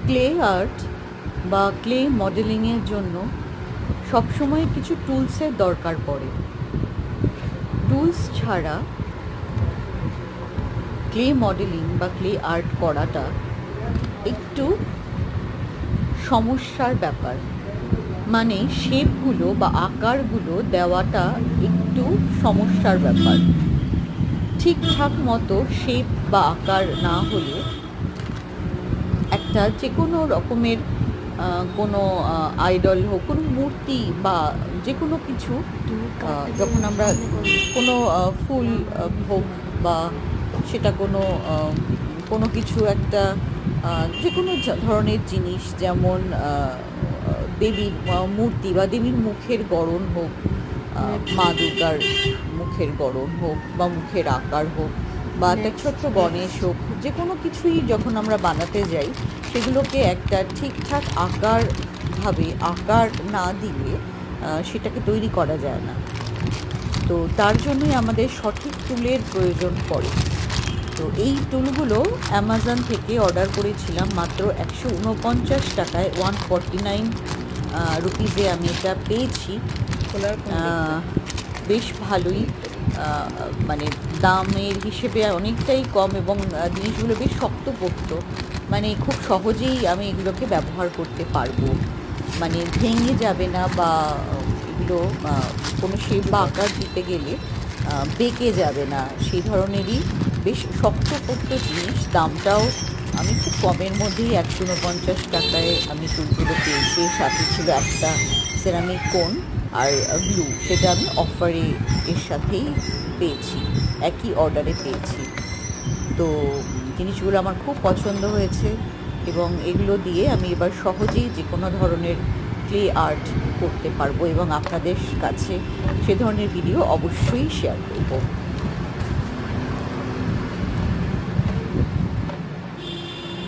Clay art বা clay মডেলিংয়ের জন্য সবসময় কিছু টুলসের দরকার পড়ে। টুলস ছাড়া ক্লে মডেলিং বা ক্লে আর্ট করাটা একটু সমস্যার ব্যাপার। মানে শেপগুলো বা আকারগুলো দেওয়াটা একটু সমস্যার ব্যাপার। ঠিকঠাক মতো শেপ বা আকার না হলে একটা যে কোনো রকমের কোনো আইডল হোক, কোনো মূর্তি বা যে কোনো কিছু যখন আমরা কোনো ফুল হোক বা সেটা কোনো কোনো কিছু একটা যে কোনো ধরনের জিনিস, যেমন দেবীর মূর্তি বা দেবীর মুখের গড়ন হোক, মা দুর্গার মুখের গড়ন হোক বা মুখের আকার হোক বা একটা ছোট্ট গণেশ হোক, যে কোনো কিছুই যখন আমরা বানাতে যাই সেগুলোকে একটা ঠিকঠাক আকার না দিলে সেটাকে তৈরি করা যায় না। তো তার জন্যই আমাদের সঠিক টুলের প্রয়োজন পড়ে। তো এই টুলগুলো অ্যামাজন থেকে অর্ডার করেছিলাম মাত্র 149 টাকায়, 149 রুপিসে আমি এটা পেয়েছি। বেশ ভালোই, মানে দামের হিসেবে অনেকটাই কম, এবং জিনিসগুলো বেশ শক্তপোক্ত, মানে খুব সহজেই আমি এগুলোকে ব্যবহার করতে পারবো, মানে ভেঙে যাবে না বা এগুলো কোনো শেপ বা আকার দিতে গেলে বেঁকে যাবে না, সেই ধরনেরই বেশ শক্তপোক্ত জিনিস। দামটাও আমি খুব কমের মধ্যেই 149 টাকায় আমি টুলগুলো পেয়েছি। সাথে ছিল একটা সেরামিক কোন আর গ্লু, সেটা আমি অফারে এর সাথেই পেয়েছি, একই অর্ডারে পেয়েছি। তো জিনিসগুলো আমার খুব পছন্দ হয়েছে, এবং এগুলো দিয়ে আমি এবার সহজেই যে কোনো ধরনের ক্লে আর্ট করতে পারবো এবং আপনাদের কাছে সে ধরনের ভিডিও অবশ্যই শেয়ার করব।